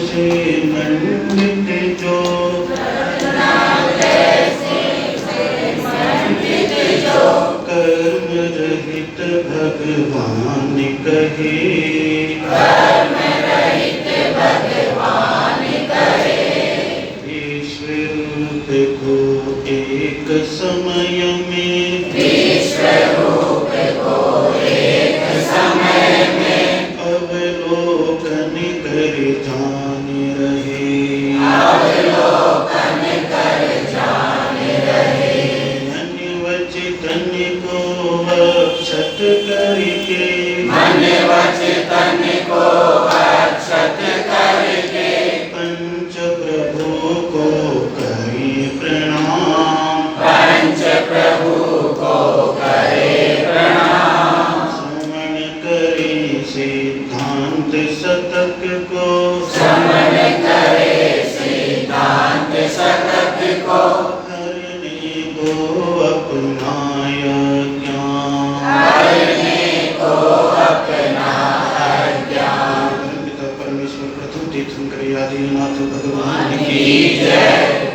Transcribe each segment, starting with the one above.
से मंडित जो कर्म रहित भगवान कहे विश्वरूप को एक समय में अवलोकन कर जान रहे मन वचन को अक्षत करके पंच प्रभु को करे प्रणाम श्रवण करे सिद्धांत शतक को हरने को अपनाय ज्ञान पिता परमेश्वर प्रथम तीर्थंकर आदिनाथ भगवान की जय।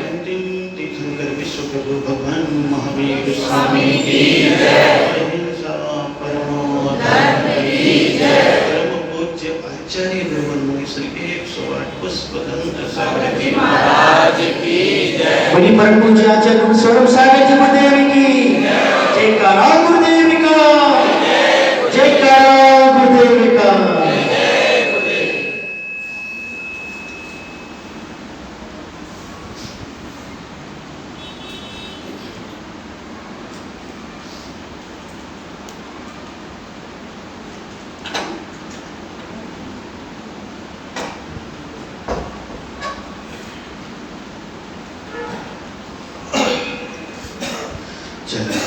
अंतिम तीर्थंकर विश्व प्रभु भगवान महावीर स्वामी की जय। अहिंसा परमो धर्म की जय। परम पूज्य आचार्य ब्रह्ममुनि श्री 108 पुष्पदंत सारथी महाराज की जय। बड़ी परम पूज्य आचार्य स्वरूप सागर जी गुरुदेव की जयकारा गुरुदेव का जयकारा गुरुदेव का। चला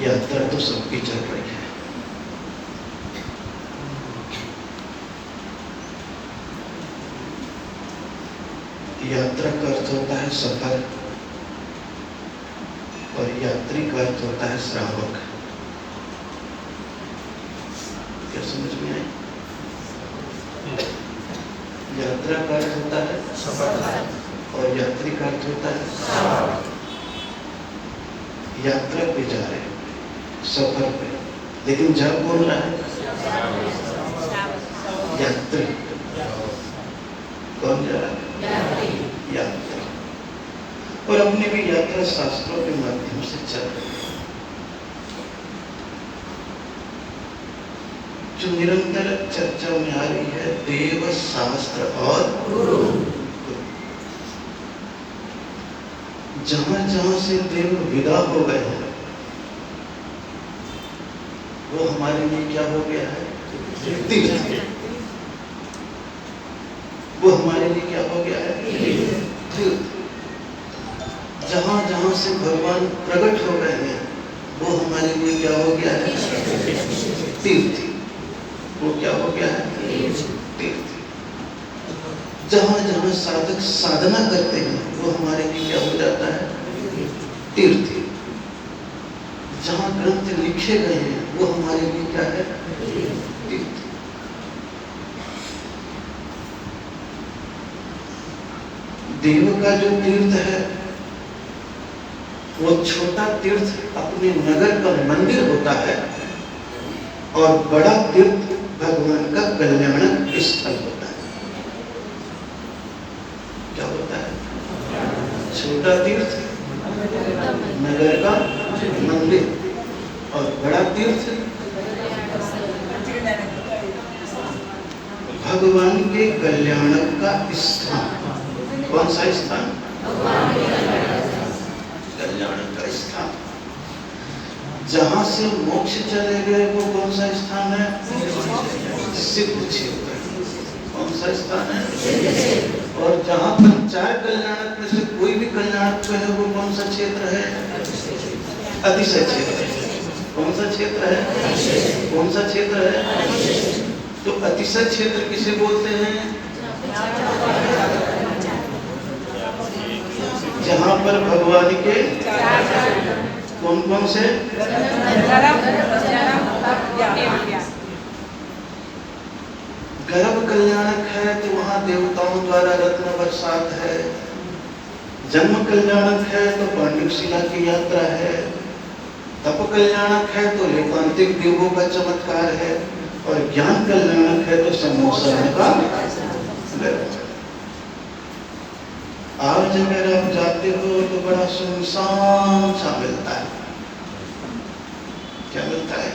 यात्रा तो सबकी चल रही है। यात्रा का अर्थ होता है सफर और यात्री का अर्थ होता है श्रावक। क्या समझ में आई? यात्रा का अर्थ होता है सफर और यात्री का अर्थ होता है श्रावक। यात्रा पे जा रहे हैं, सफर पे, लेकिन जब बोल रहा है यात्री, कौन जा रहा है? यात्री। और अपने भी यात्रा शास्त्रों के माध्यम से चल रही है। जो निरंतर चर्चा में आ रही है देव शास्त्र और गुरु। जहां जहां से देव विदा हो गए हैं वो हमारे लिए क्या हो गया है? तीर्थ। वो हमारे लिए क्या हो गया है? तीर्थ। जहां जहां से भगवान प्रकट हो गए हैं वो हमारे लिए क्या हो गया है? तीर्थ। वो क्या हो गया है? तीर्थ। जहां जहां साधक साधना करते हैं वो हमारे लिए क्या हो जाता है? तीर्थ। जहां ग्रंथ लिखे गए हैं वो हमारे लिए क्या है? तीर्थ। देव का जो तीर्थ है वो छोटा तीर्थ अपने नगर का मंदिर होता है और बड़ा तीर्थ भगवान का कल्याणक स्थल होता है। क्या होता है? छोटा तीर्थ नगर का मंदिर और बड़ा तीर्थ भगवान के कल्याणक का स्थान। कौन सा स्थान? कल्याणक का स्थान। जहां से मोक्ष चले गए वो कौन सा स्थान है? सिद्ध क्षेत्र। कौन सा स्थान है? और जहां पर 4 कल्याणक में से कोई भी कल्याणक है वो कौन सा क्षेत्र है? अतिशय क्षेत्र। कौन सा क्षेत्र है? कौन सा क्षेत्र है? तो अतिशय क्षेत्र किसे बोलते हैं? जहां पर भगवान के कौन कौन से गर्भ कल्याणक है तो वहां देवताओं द्वारा रत्न बरसात है। जन्म कल्याणक है तो पांडुक शिला की यात्रा है। तप कल्याणक है तो लोकांतिक देवों का चमत्कार है। और ज्ञान कल्याणक है तो सम्मोहन का। आज अगर आप जाते हो तो बड़ा सुनसान सा मिलता है। क्या मिलता है?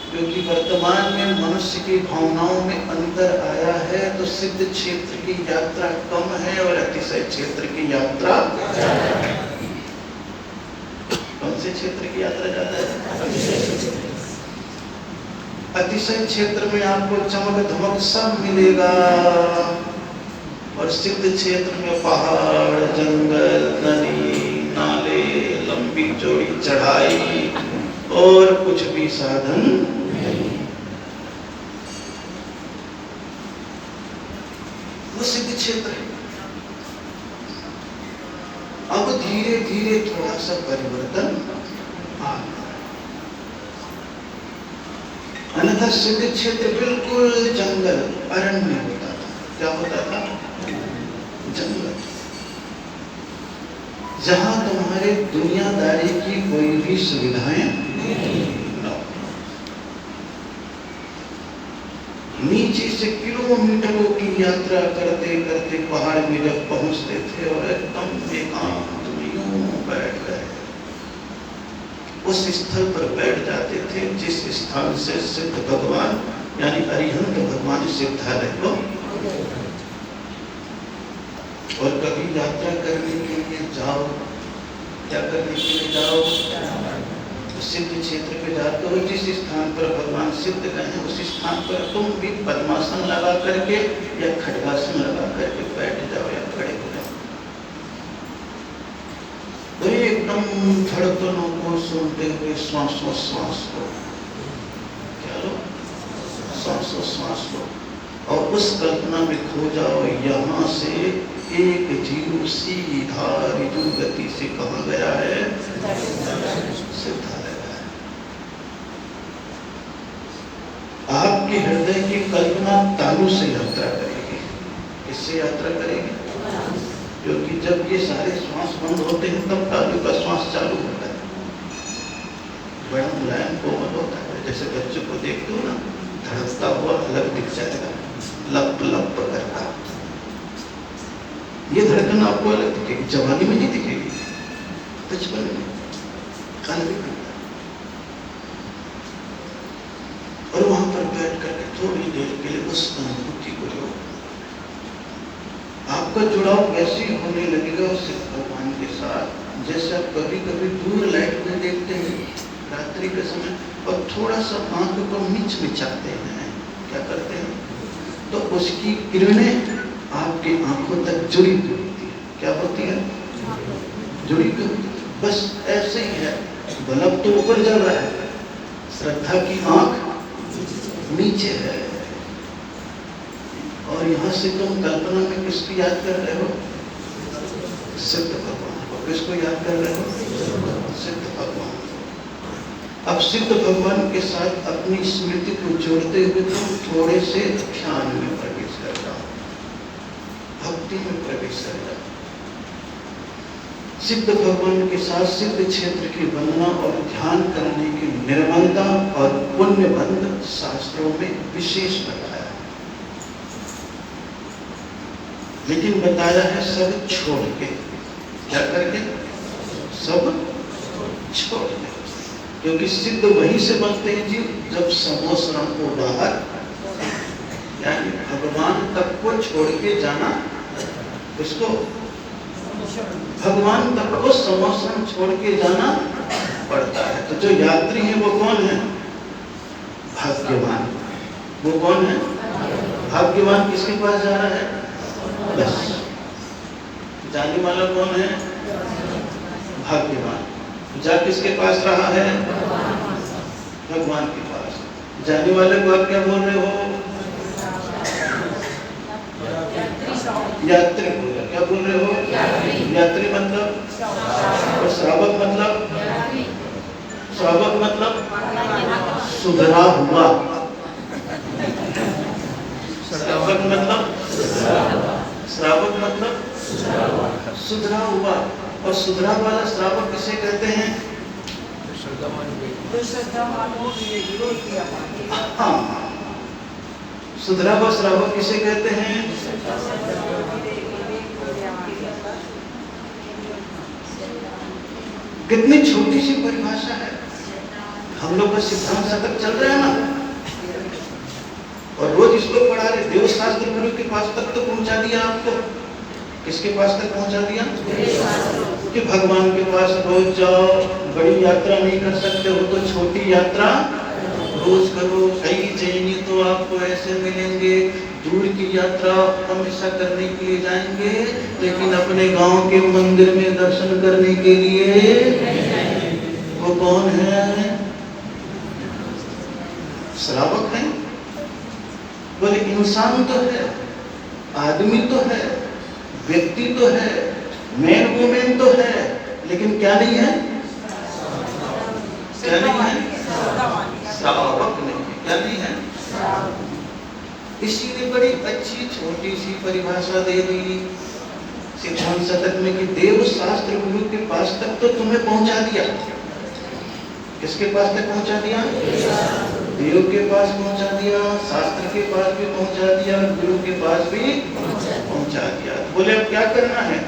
क्योंकि वर्तमान में मनुष्य की भावनाओं में अंतर आया है, तो सिद्ध क्षेत्र की यात्रा कम है और अतिशय क्षेत्र की यात्रा। कौन से क्षेत्र की यात्रा ज्यादा है? अतिशय क्षेत्र में आपको चमक धमक सब मिलेगा और सिद्ध क्षेत्र में पहाड़, जंगल, नदी, नाले, लंबी चौड़ी चढ़ाई और कुछ भी साधन नहीं। वो सिद्ध क्षेत्र है। अब धीरे धीरे थोड़ा सा परिवर्तन आ रहा है। अन्यथा सिद्ध क्षेत्र बिल्कुल जंगल, अरण्य होता था। क्या होता था? जंगल, जहां तुम्हारे दुनियादारी की कोई भी सुविधाएं न हो। नीचे से किलोमीटरों की यात्रा करते करते पहाड़ में जब पहुंचते थे और एकदम एकांत में यूं बैठ गए, उस स्थल पर बैठ जाते थे जिस स्थान से सिद्ध भगवान यानी अरिहंत भगवान सिद्धालय को। और कभी यात्रा करने के लिए जाओ, क्या करने के लिए जाओ? सिद्ध क्षेत्र पे जाते हो, जिस स्थान पर भगवान सिद्ध गए हैं उस स्थान पर तुम भी पद्मासन लगा करके या खड्गासन लगा करके बैठ जाओ या खड़े हो जाओ। तो एकदम धड़कनों को सुनते हुए श्वास को, क्या लो? श्वास लो और उस कल्पना में खो जाओ, यहाँ से एक जीव सीधा ऋजु गति से कहाँ गया है? सिद्धालय गया। आपके हृदय की कल्पना तालु से यात्रा करेगी। किससे यात्रा करेगी? क्योंकि जब ये सारे श्वास बंद होते हैं तब तालु का श्वास चालू होता है। बड़ा मुलायम कोमल होता है। जैसे बच्चों को देखते हो ना, धड़कता हुआ अलग दिख जाएगा, लप लप करता। ये धड़कन आपको अलग दिखेगी, जवानी में नहीं दिखेगी, बचपन में अलग दिखेगा। और वहां पर बैठ करके थोड़ी देर के लिए उस अनुभूति को लो। आपका जुड़ाव वैसे ही होने लगेगा उस भगवान के साथ जैसे आप कभी कभी दूर लाइट में देखते हैं रात्रि के समय और थोड़ा सा आंख को मिचमिचाते हैं। क्या करते हैं? तो उसकी किरणें आपकी आंखों तक जुड़ी हुई होती है। क्या होती है? जुड़ी हुई। बस ऐसे ही है। बल्ब तो ऊपर जल रहा है, श्रद्धा की आंख नीचे है। और यहाँ से तुम कल्पना में किसकी याद कर रहे हो? सिद्ध भगवान को। किसको याद कर रहे हो? सिद्ध भगवान। अब सिद्ध भगवान के साथ अपनी स्मृति को जोड़ते हुए तुम थोड़े से ध्यान में प्रवेश कर जाओ, भक्ति में प्रवेश कर जाओ। सिद्ध भगवान के साथ सिद्ध क्षेत्र की वंदना और ध्यान करने की निर्मलता और पुण्यबंध शास्त्रों में विशेष बताया है। लेकिन बताया है सब छोड़ के। क्या करके? सब छोड़ के। क्योंकि सिद्ध वहीं से बनते हैं जी जब समोसरण को बाहर, यानी भगवान तक को छोड़ के जाना। उसको भगवान तक को समोसरण छोड़ के जाना पड़ता है। तो जो यात्री है वो कौन है? भाग्यवान। वो कौन है? भाग्यवान। किसके पास जा रहा है? बस जाने वाला कौन है? भाग्यवान। जा किसके पास रहा है? भगवान के पास। जाने वाले को आप क्या बोल रहे हो? यात्री बोल रहे। क्या बोल रहे हो? यात्री मतलब? और श्रावक मतलब? श्रावक मतलब सुधरा हुआ। मतलब सुधरा हुआ। और सुधरा वाला श्रावक किसे कहते हैं? हाँ, सुधरा हुआ श्रावक किसे कहते हैं? कितनी छोटी सी परिभाषा है। हम लोग का सिद्धांत शतक चल रहा है ना, और रोज श्लोक पढ़ा रहे। देव शास्त्र गुरु के पास तक तो पहुंचा दिया आपको। किसके पास तक पहुंचा दिया? कि भगवान के पास रोज जाओ। बड़ी यात्रा नहीं कर सकते हो तो छोटी यात्रा रोज करो। कई जैनी तो आपको ऐसे मिलेंगे, दूर की यात्रा हमेशा करने के लिए जाएंगे, लेकिन अपने गांव के मंदिर में दर्शन करने के लिए वो कौन है? श्रावक है। बोले इंसान तो है, आदमी तो है, व्यक्ति तो है, मैन वुमेन तो है, लेकिन क्या नहीं है? क्या नहीं है? श्रावक नहीं है। क्या नहीं है? इसीलिए बड़ी अच्छी छोटी सी परिभाषा दे दी सिद्धांत शतक में कि देव शास्त्र गुरु के पास तक तो तुम्हें पहुंचा दिया। किसके पास तक पहुंचा दिया? देव के पास पहुंचा दिया, शास्त्र के पास भी पहुंचा दिया, गुरु के पास भी पहुंचा दिया। बोले अब क्या करना है?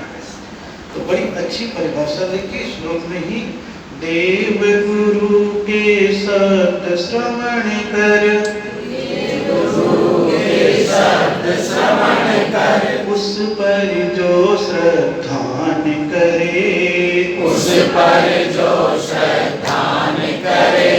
तो बड़ी अच्छी परिभाषा देखिए श्लोक में ही। देव गुरु के सत श्रवण कर, उस पर जो श्रद्धान करे, उस पर जो श्रद्धान करे,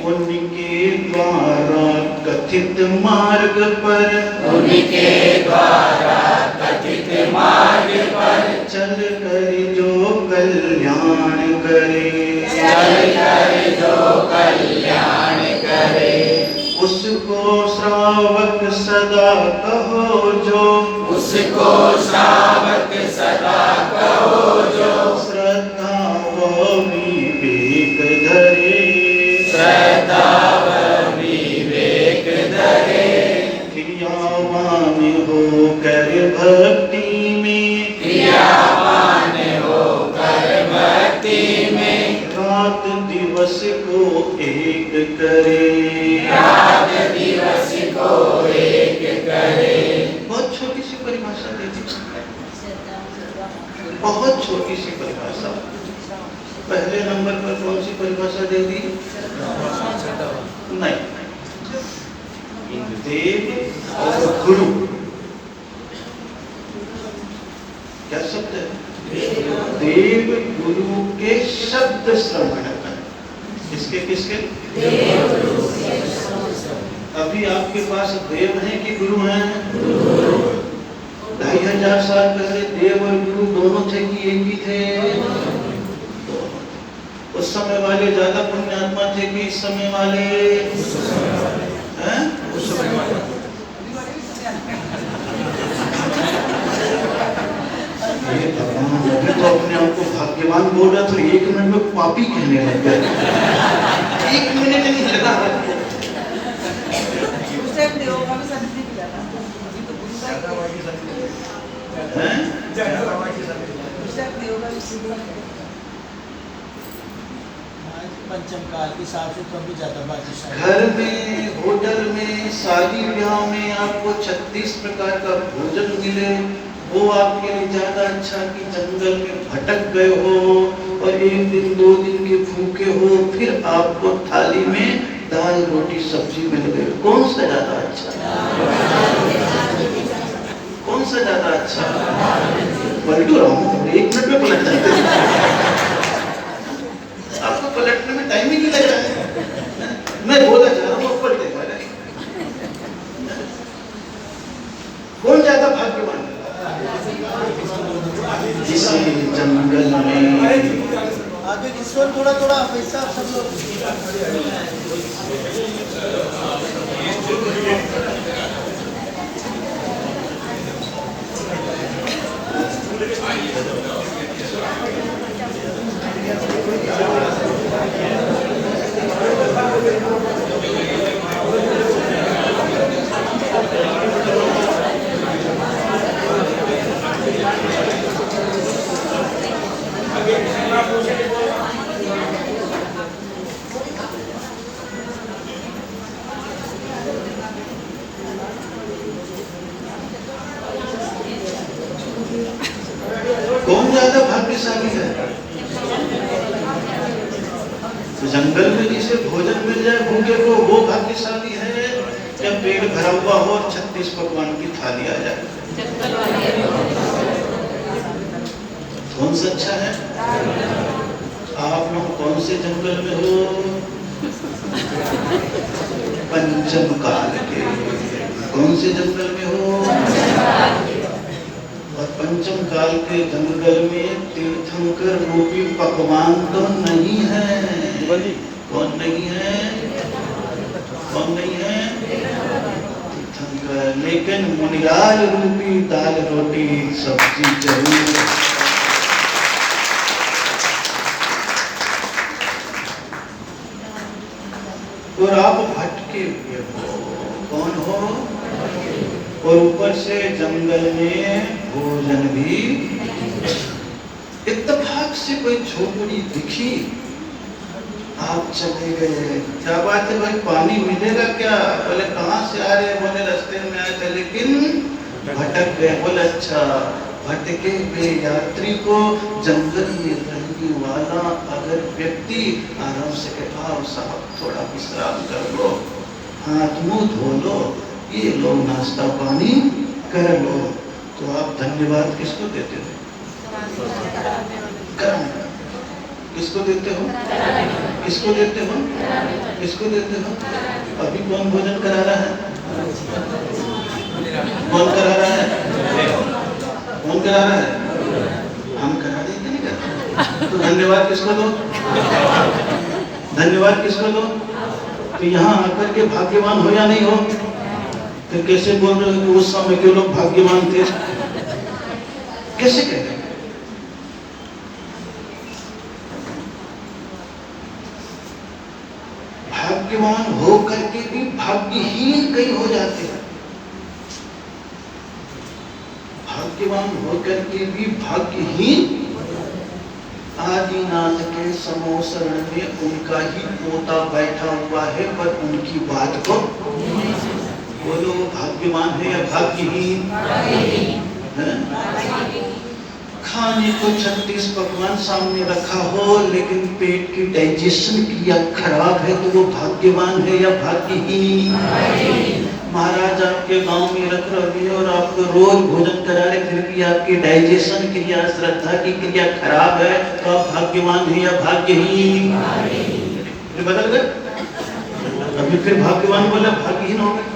उनके द्वारा कथित मार्ग पर, उनके द्वारा कथित मार्ग पर चल कर जो कल्याण करे, चल कर जो कल्याण करे, उसको श्रावक सदा कहो जो, उसको श्रावक सदा कहो जो, श्रद्धा व विवेक धरे, श्रद्धा व विवेक धरे, क्रियावान होकर भक्ति में, क्रियावान होकर भक्ति में, रात दिवस को एक करे, रात दिवस को एक करे। बहुत छोटी सी परिभाषा दे दी, बहुत छोटी सी परिभाषा। पहले नंबर पर कौन सी परिभाषा दे दी? नहीं, देव और गुरु क्या शब्द है? देव गुरु के शब्द श्रवण कर। किसके किसके? अभी आपके पास देव हैं कि गुरु हैं? 2500 साल पहले देव और गुरु दोनों थे कि एक ही थे? उस समय वाले ज्यादा पुण्यात्मा थे कि इस समय वाले? हैं? उस समय वाले। ये भगवान, मैं तो अपने आप को भाग्यवान बोल रहा था, 1 मिनट में पापी कहने लग गया। 1 मिनट नहीं लगा। पंचम काल के हिसाब से तो भी ज्यादा बात। घर में, होटल में, शादी ब्याह में आपको 36 प्रकार का भोजन मिले, वो आपके लिए ज्यादा अच्छा कि जंगल में भटक गए हो और 1 दिन 2 दिन के भूखे हो, फिर आपको थाली में दाल रोटी सब्जी मिल गई। कौन सा ज्यादा अच्छा? कौन सा ज्यादा अच्छा? पलटू रहा हूँ, 1 मिनट में पलट जाते। आपको पलटने में टाइम ही नहीं लग रहा है। मैं बोला जा रहा हूँ, पलटे जा रहे। कौन ज्यादा भाग्यवान? किसी जंगल में आगे ईश्वर थोड़ा थोड़ा पैसा सब लोग भाग्यशाली है। तो जंगल में जिसे भोजन मिल जाए भूखे को, वो भाग्यशाली है। जब पेट भरा हुआ हो और 36 पकवान की थाली आ जाए, कौन सा अच्छा है? आप लोग कौन से जंगल में हो? पंचम काल के। कौन से जंगल में हो? और पंचम काल के जंगल में तीर्थंकर रूपी पकवान तो नहीं है। कौन नहीं है? कौन नहीं है? तीर्थंकर। लेकिन मुनिराज रूपी दाल रोटी सब्जी जरूर। और आप भटके हुए हो। कौन हो? और ऊपर से जंगल में भोजन भी। इत्तेफाक से कोई झोपड़ी दिखी, आप चले गए। क्या बात है भाई, पानी मिलेगा क्या? बोले कहाँ से आ रहे? बोले रास्ते में आए थे लेकिन भटक गए। बोले अच्छा, भटके हुए यात्री को जंगल में रहने वाला अगर व्यक्ति आराम से कहता साहब थोड़ा विश्राम कर लो, हाथ मुंह धो लो, ये लो नाश्ता पानी कर लो, तो आप धन्यवाद किसको देते हो? कराने। किसको देते हो? किसको देते हो? किसको देते हो? अभी कौन भोजन करा रहा है? कौन करा रहा है? कौन करा रहा है? हम करा देते नहीं करते। तो धन्यवाद किसको दो? धन्यवाद किसको दो? तो यहाँ आकर के भाग्यवान हो या नहीं हो? फिर कैसे बोल रहे हो कि उस समय के लोग भाग्यवान थे? कैसे कह रहे? भाग्यवान हो करके भी भाग्यहीन कई हो जाते हैं। भाग्यवान होकर के भी भाग्यहीन। आदिनाथ के समोसरण में उनका ही पोता बैठा हुआ है, पर उनकी बात को बोलो, भाग्यवान है या भाग्यहीन? खाने को 36 पकवान सामने रखा हो लेकिन पेट की डाइजेशन क्रिया खराब है, तो वो भाग्यवान है या भाग्यहीन? महाराज आपके गांव में रख रहे हैं और आपको रोज भोजन करा रहे, फिर भी आपकी डाइजेशन क्रिया, श्रद्धा की क्रिया खराब है, तो आप भाग्यवान है या भाग्यहीन? बदल गए। अभी फिर भाग्यवान बोला भाग्यहीन हो गए।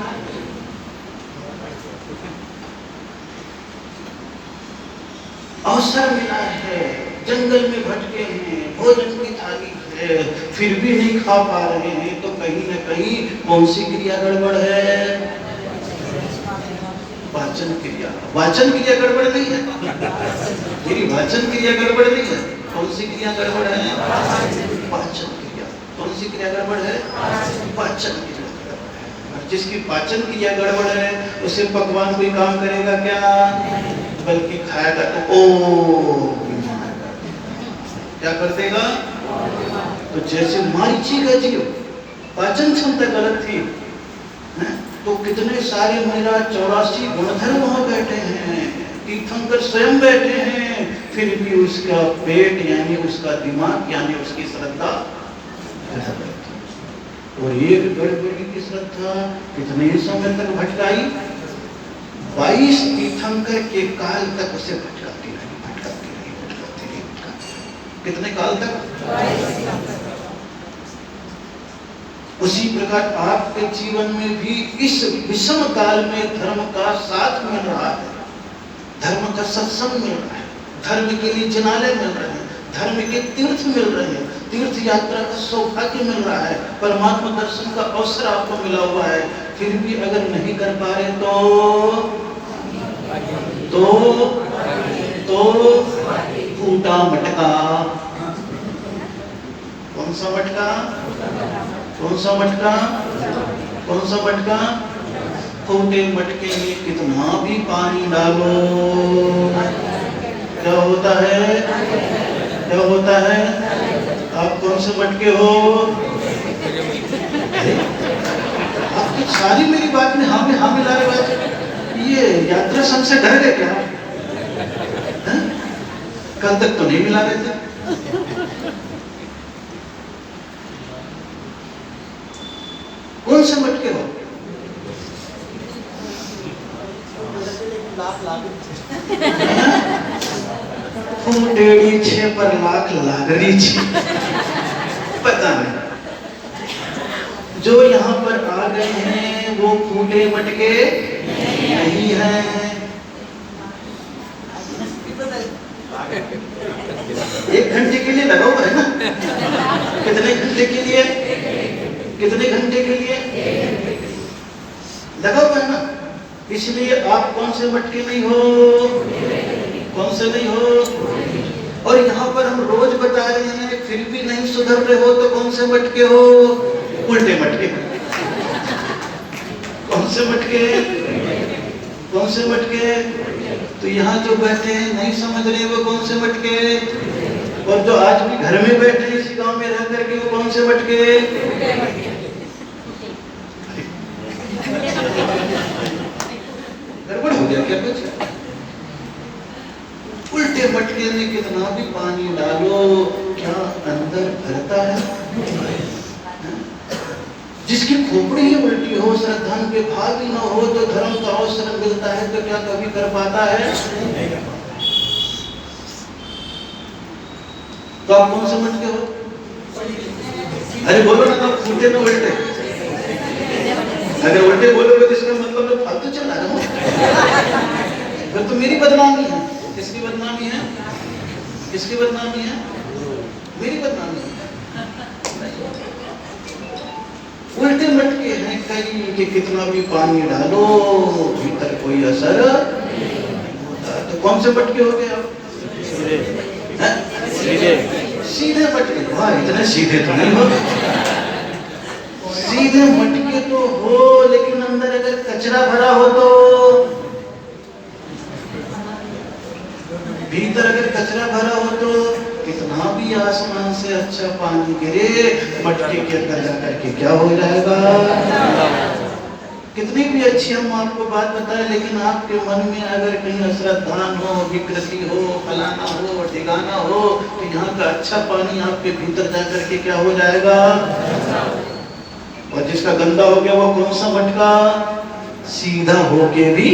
अवसर मिला है, जंगल में भटके हैं, भोजन की थाली है, फिर भी नहीं खा पा रहे हैं, तो कहीं न कहीं कौन सी क्रिया गड़बड़ है? वाचन क्रिया। वाचन क्रिया गड़बड़ नहीं है, मेरी वाचन क्रिया गड़बड़ नहीं है। कौन सी क्रिया गड़बड़ है? वाचन क्रिया। कौन सी क्रिया गड़बड़ है? वाचन क्रिया गड़बड़ है। और जिसकी पाचन क्रिया गड़बड़ है उसे पकवान कोई काम करेगा क्या? बल्कि खाएगा तो क्या कर देगा? तो जैसे मारीची का जीव पाचन क्षमता गलत थी, तो कितने सारे महाराज 84 गुणधर्म वहां बैठे हैं, तीर्थंकर स्वयं बैठे हैं, फिर भी उसका पेट यानी उसका दिमाग यानी उसकी श्रद्धा। और एक गड़बड़ी की श्रद्धा कितने समय तक भटकाई? 22 तीर्थंकर के काल तक उसे भटकाती रही। कितने काल तक? उसी प्रकार आपके जीवन में भी इस विषम काल में धर्म का साथ मिल रहा है, धर्म का सत्संग मिल रहा है, धर्म के लिए जिनाले मिल रहे हैं, धर्म के तीर्थ मिल रहे हैं, तीर्थ यात्रा का सौभाग्य मिल रहा है, परमात्मा दर्शन का अवसर आपको मिला हुआ है, फिर भी अगर नहीं कर पा रहे तो फूटा मटका। कौन सा मटका? कौन सा मटका? कौन सा मटका? फूटे मटके में कितना भी पानी डालो, क्या होता है? क्या होता है? आप कौन से मटके हो? आपकी सारी मेरी बात में हाँ में ला रहे बात। ये यात्रा संघ से डर गए क्या? कल तक तो नहीं मिला रहे थे। कौन से मटके हो? फूटेड़ी छे पर लाख लागरी छे। पता नहीं जो यहाँ पर आ गए हैं वो फूटे मटके नहीं हैं। 1 घंटे के लिए लगा हुआ है ना? कितने घंटे के लिए? कितने घंटे के लिए लगा हुआ है ना? इसलिए आप कौन से मटके नहीं हो? कौन से नहीं हो? और यहाँ पर हम रोज बता रहे हैं फिर भी नहीं सुधर रहे हो तो कौन से मटके हो? उल्टे मटके। कौन से मटके? कौन से मटके? तो यहाँ जो बैठे हैं नहीं समझ रहे वो कौन से मटके? और जो आज भी घर में बैठे हैं इसी गांव में रह करके वो कौन से मटके? गड़बड़ हो गया क्या कुछ? उल्टे मटके में कितना भी पानी डालो क्या अंदर भरता है? जिसकी खोपड़ी ही उल्टी हो, श्रद्धान के भाग ही न हो तो धर्म का अवसर मिलता है तो क्या कभी कर पाता है? तो आप कौन से मटके हो? अरे बोलो ना, तो फूटे ना उल्टे। अगर उल्टे बोलोगे तो इसका मतलब मैं फालतू चला रहा हूँ, फिर तो मेरी बदनामी है। किसकी बदनामी है? किसकी बदनामी है? मेरी बदनामी है। उल्टे मटके हैं कई कि कितना भी पानी डालो भीतर कोई असर नहीं होता। तो कौन से मटके हो गए आप? सीधे सीधे मटके। वाह, इतने सीधे तो नहीं हो। सीधे मटके तो हो लेकिन अंदर अगर कचरा भरा हो तो, भीतर अगर कचरा भरा हो तो कितना भी आसमान से अच्छा पानी गिरे मटके के अंदर जाकर के क्या हो जाएगा? कितनी भी अच्छी हम आपको बात बताएं लेकिन आपके मन में अगर कहीं अश्रद्धान हो, विकृति हो, फलाना हो, ठिकाना हो तो यहाँ का अच्छा पानी आपके भीतर जाकर के क्या हो जाएगा? और जिसका गंदा हो गया वो कौन सा मटका? सीधा होके भी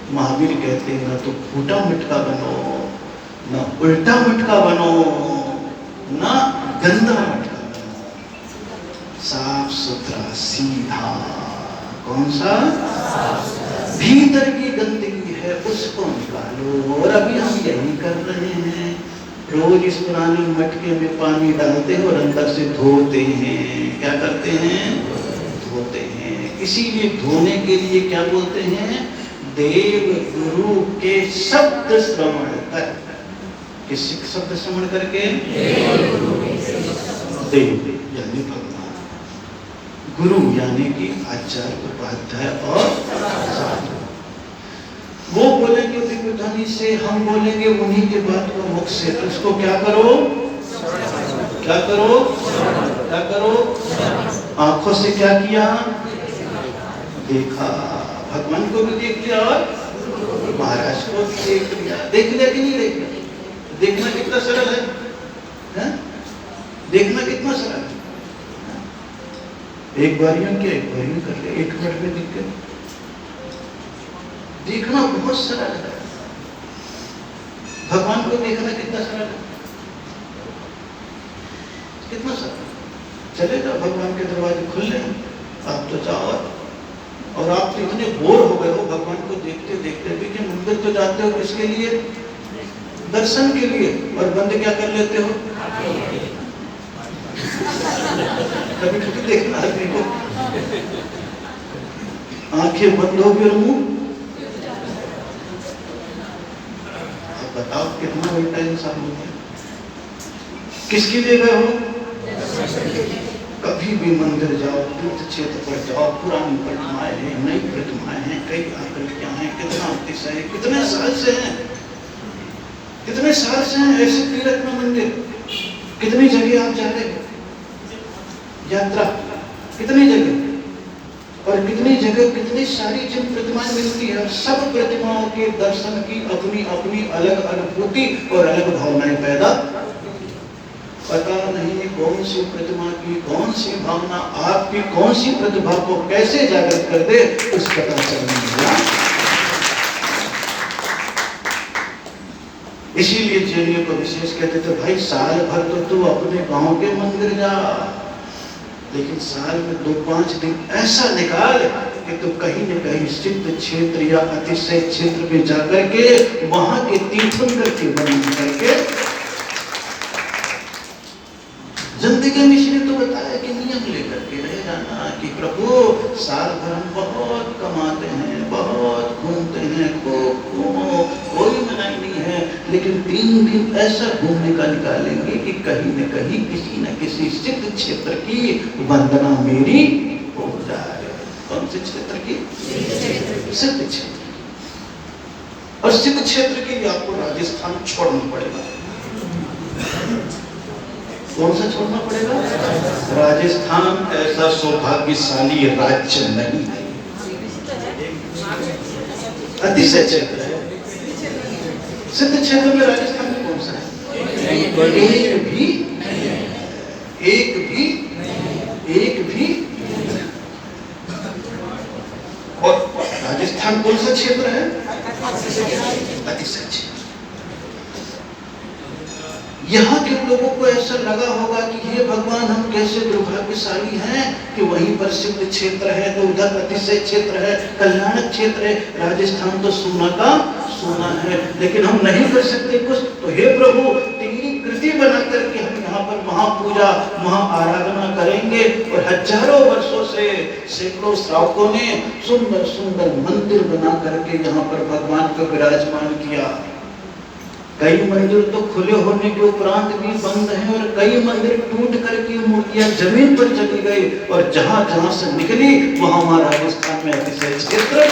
महावीर कहते हैं ना तो फूटा मटका बनो, ना उल्टा मटका बनो, ना गंदा मटका बनो, साफ सुथरा सीधा। कौन सा? भीतर की गंदगी है उसको निकालो। और अभी हम यही कर रहे हैं, रोज इस पुराने मटके में पानी डालते हैं और अंदर से धोते हैं। क्या करते हैं? धोते हैं। इसीलिए धोने के लिए क्या बोलते हैं? देव गुरु के शब्द श्रवण कर। किस शब्द श्रवण करके? देव यानी भगवान, गुरु यानी कि आचार्य, उपाध्याय और साधु। वो बोलेंगे दिव्य ध्वनि से, हम बोलेंगे उन्हीं के बात को मुख से। तो उसको क्या करो? क्या करो? क्या करो? आंखों से क्या किया? देखा। भगवान को भी देख लिया और महाराज को भी देख लिया। देख लिया कि नहीं देख लिया? देखना कितना सरल है? देखना कितना सरल है? एक बार यूं किया, एक बार यूं कर लिया, एक मिनट में देख के देखना बहुत सरल है। भगवान को देखना कितना सरल है? कितना सरल। चले जाओ, भगवान के दरवाजे खुले हैं, आप तो जाओ। और आप तो इतने बोर हो गए हो भगवान को देखते देखते भी कि मंदिर तो जाते हो किसके लिए? दर्शन के लिए। और बंद क्या कर लेते हो? कभी कभी देखना आदमी को आंखें बंद हो गई और मुंह। अब बताओ कितना उल्टा इंसान हो गया। किसके लिए गए हो? कभी भी मंदिर जाओ, तीर्थ क्षेत्र पर जाओ, पुरानी प्रतिमाएं हैं, नई प्रतिमाएं हैं, कई आकृतियां हैं, कितना अतिशय है। कितने साल से हैं? कितने साल से हैं ऐसे तीर्थ में मंदिर? कितनी जगह आप जा रहे हो? यात्रा कितनी जगह? और कितनी जगह कितनी सारी जिन प्रतिमाएं मिलती है, सब प्रतिमाओं के दर्शन की अपनी अपनी अलग अनुभूति और अलग भावनाएं पैदा। पता नहीं कौन सी प्रतिमा की कौन सी भावना आपकी कौन सी प्रतिभा को कैसे जागृत कर दे, कुछ पता चल नहीं रहा। इसीलिए जैनियों को विशेष कहते थे, भाई साल भर तो तू अपने गांव के मंदिर जा, लेकिन साल में 2-5 दिन ऐसा निकाल कि तू कहीं न कहीं सिद्ध क्षेत्र या अतिशय क्षेत्र में जाकर के वहां के तीर्थंकर के वर्णन करके जिंदगी में इसने तो बताया कि नियम लेकर के रह जाना कि प्रभु साल भर हम बहुत कमाते हैं, बहुत घूमते हैं, खूब घूमो, कोई मनाही नहीं है, लेकिन 3 दिन ऐसा घूमने का निकालेंगे कि कहीं न कहीं किसी न किसी सिद्ध क्षेत्र की वंदना मेरी हो जाए। कौन से क्षेत्र की? सिद्ध क्षेत्र। और सिद्ध क्षेत्र के लिए आपको राजस्थान छोड़ना पड़ेगा। कौन सा छोड़ना पड़ेगा? राजस्थान ऐसा सौभाग्यशाली राज्य नहीं है, अतिशय क्षेत्र है। सिद्ध क्षेत्र में राजस्थान में कौन सा है? एक भी। और राजस्थान कौन सा क्षेत्र है? अतिशय क्षेत्र। यहाँ के लोगों को ऐसा लगा होगा कि हे भगवान, हम कैसे दुर्भाग्यशाली हैं कि वहीं पर सिद्ध क्षेत्र है, तो उधर अतिशय क्षेत्र है, कल्याणक क्षेत्र है, राजस्थान तो सोना का सोना है, लेकिन हम नहीं कर सकते कुछ। तो हे प्रभु, तेरी कृति बना करके हम यहाँ पर महापूजा महा आराधना करेंगे। और हजारों वर्षों से सैकड़ों श्रावकों ने सुंदर सुंदर मंदिर बना करके यहाँ पर भगवान को विराजमान किया। कई मंदिर तो खुले होने के उपरांत भी बंद हैं, और कई मंदिर टूट करके मूर्तियां जमीन पर चली गई, और जहां जहां से निकली वहां हमारा राजस्थान में अतिशय क्षेत्र,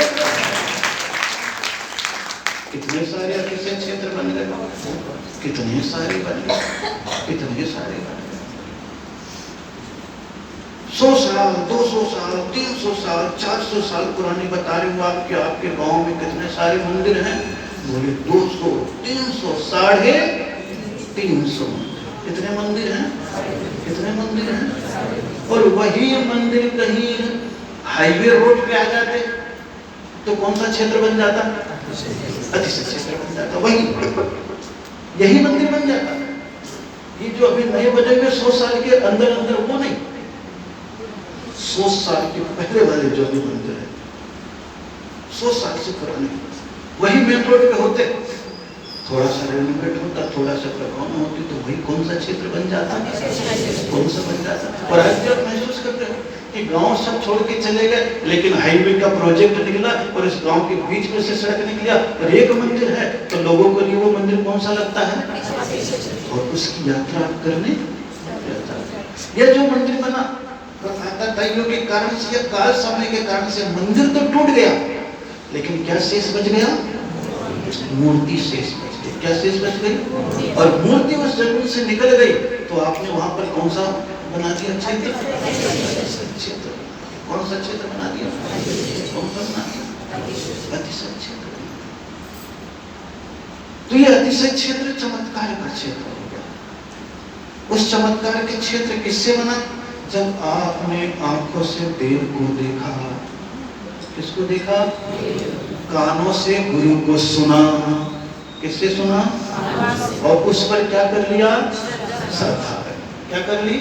कितने सारे अतिशय क्षेत्र बन गए, कितने सारे बन गए, कितने सारे बन गए। 100 साल 200 साल 300 साल 400 साल पुरानी बता रहे हो आप कि आपके गांव में कितने सारे मंदिर हैं? बोले 200 300 350 कितने मंदिर हैं? कितने मंदिर हैं? और वही मंदिर कहीं हाईवे रोड पे आ जाते तो कौन सा क्षेत्र बन जाता? अतिशय क्षेत्र बन जाता। वही यही मंदिर बन जाता। ये जो अभी नए बने हुए 100 साल के अंदर अंदर वो नहीं, 100 साल के पहले वाले जो भी मंदिर है, 100 साल से पुराने, वही मेन रोड पे होते, थोड़ा सा रेनोवेट होता, थोड़ा सा प्रभाव होती, तो वही कौन सा क्षेत्र बन जाता? कौन सा बन जाता? और आज भी आप महसूस करते हो कि गांव सब छोड़ के चले गए, लेकिन हाईवे का प्रोजेक्ट निकला और इस गांव के बीच में से सड़क निकला और एक मंदिर है, तो लोगों को लिए वो मंदिर कौन सा लगता है? और उसकी यात्रा करने यह जो मंदिर बना ताइयों के कारण से या काल समय के कारण से मंदिर तो टूट गया, लेकिन क्या शेष बच गया? मूर्ति शेष बच गई। क्या शेष बच गई? और मूर्ति उस जमीन से निकल गई, तो आपने वहां पर कौन सा बना दिया क्षेत्र? क्षेत्र। कौन सा क्षेत्र बना दिया? कौन सा बना दिया? अतिशय क्षेत्र। तो ये अतिशय क्षेत्र चमत्कार का क्षेत्र हो गया। उस चमत्कार के क्षेत्र किससे बना? जब आपने आंखों से देव को देखा। किसको देखा? कानों से गुरु को सुना। किससे सुना? और उस पर क्या कर लिया? श्रद्धा। क्या कर ली?